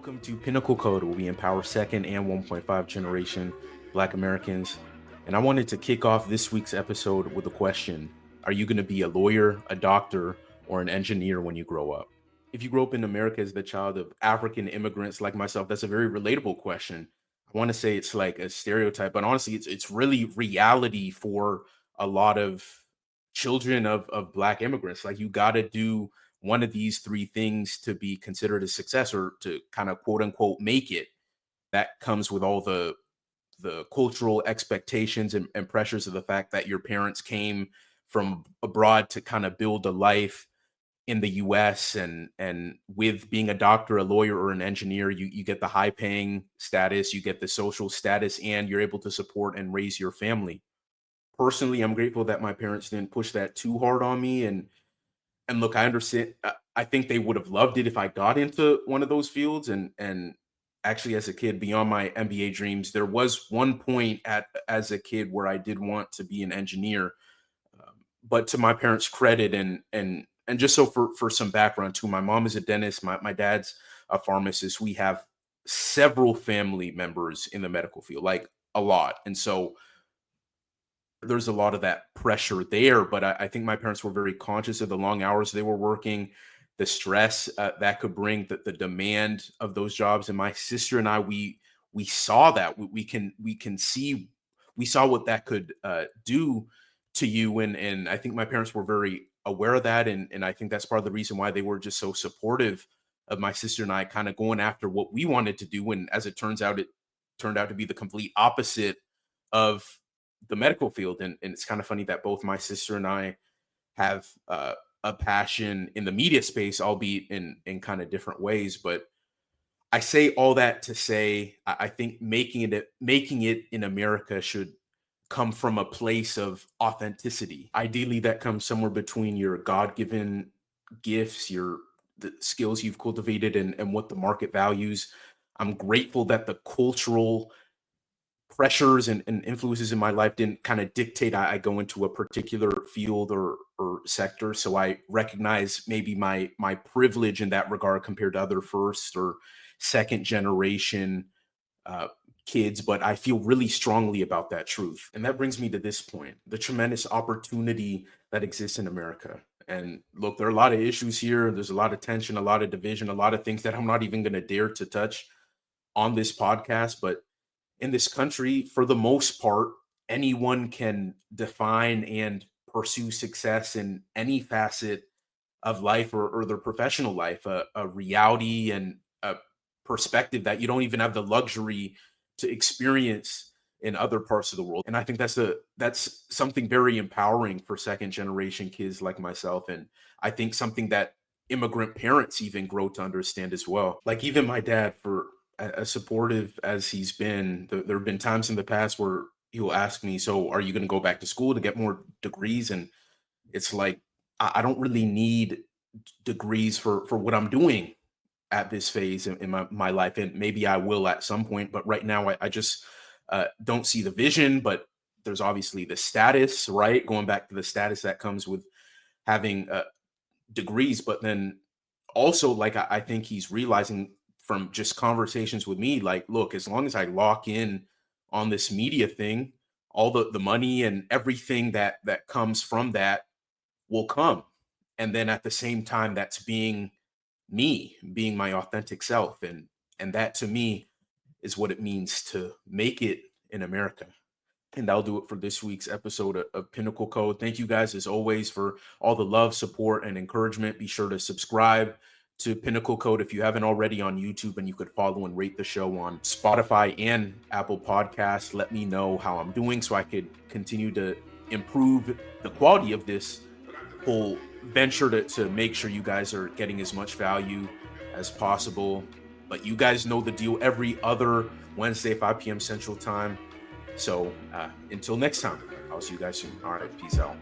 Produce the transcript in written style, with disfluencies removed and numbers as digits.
Welcome to Pinnacle Code, where we empower second and 1.5 generation Black Americans. And I wanted to kick off this week's episode with a question. Are you going to be a lawyer, a doctor, or an engineer when you grow up? If you grow up in America as the child of African immigrants like myself, that's a very relatable question. I want to say it's like a stereotype, but honestly, it's really reality for a lot of children of Black immigrants. Like, you got to do one of these three things to be considered a success or to kind of quote unquote make it. That comes with all the cultural expectations and pressures of the fact that your parents came from abroad to kind of build a life in the US, and with being a doctor, a lawyer, or an engineer, you get the high paying status, you get the social status, and you're able to support and raise your family. Personally, I'm grateful that my parents didn't push that too hard on me, and look, I understand. I think they would have loved it if I got into one of those fields. And actually, as a kid, beyond my MBA dreams, there was one point as a kid where I did want to be an engineer. But to my parents' credit, and just so for some background too, my mom is a dentist. My dad's a pharmacist. We have several family members in the medical field, like a lot, and so there's a lot of that pressure there. But I think my parents were very conscious of the long hours they were working, the stress that could bring, the demand of those jobs. And my sister and I, we saw that. We can see, we saw what that could do to you. And I think my parents were very aware of that. And I think that's part of the reason why they were just so supportive of my sister and I kind of going after what we wanted to do. And as it turns out, it turned out to be the complete opposite of the medical field. And it's kind of funny that both my sister and I have a passion in the media space, albeit in kind of different ways. But I say all that to say I think making it in America should come from a place of authenticity. Ideally, that comes somewhere between your God-given gifts, the skills you've cultivated, and what the market values. I'm grateful that the cultural pressures and influences in my life didn't kind of dictate I go into a particular field or sector. So I recognize maybe my privilege in that regard compared to other first or second generation uh, kids, but I feel really strongly about that truth. And that brings me to this point: the tremendous opportunity that exists in America. And look, there are a lot of issues here. There's a lot of tension, a lot of division, a lot of things that I'm not even going to dare to touch on this podcast. But in this country, for the most part, anyone can define and pursue success in any facet of life or their professional life, a reality and a perspective that you don't even have the luxury to experience in other parts of the world. And I think that's something very empowering for second generation kids like myself. And I think something that immigrant parents even grow to understand as well. Like, even my dad, for as supportive as he's been, there have been times in the past where he'll ask me, "So, are you going to go back to school to get more degrees?" And it's like, I don't really need degrees for what I'm doing at this phase in my life. And maybe I will at some point, but right now I just don't see the vision. But there's obviously the status, right? Going back to the status that comes with having degrees. But then also, like, I think he's realizing from just conversations with me, like, look, as long as I lock in on this media thing, all the money and everything that comes from that will come. And then at the same time, that's being me, being my authentic self. And that to me is what it means to make it in America. And that'll do it for this week's episode of Pinnacle Code. Thank you guys, as always, for all the love, support, and encouragement. Be sure to subscribe to Pinnacle Code if you haven't already on YouTube, and you could follow and rate the show on Spotify and Apple Podcasts. Let me know how I'm doing so I could continue to improve the quality of this whole venture to make sure you guys are getting as much value as possible. But you guys know the deal: every other Wednesday, 5 p.m. Central Time. So until next time, I'll see you guys soon. All right, peace out.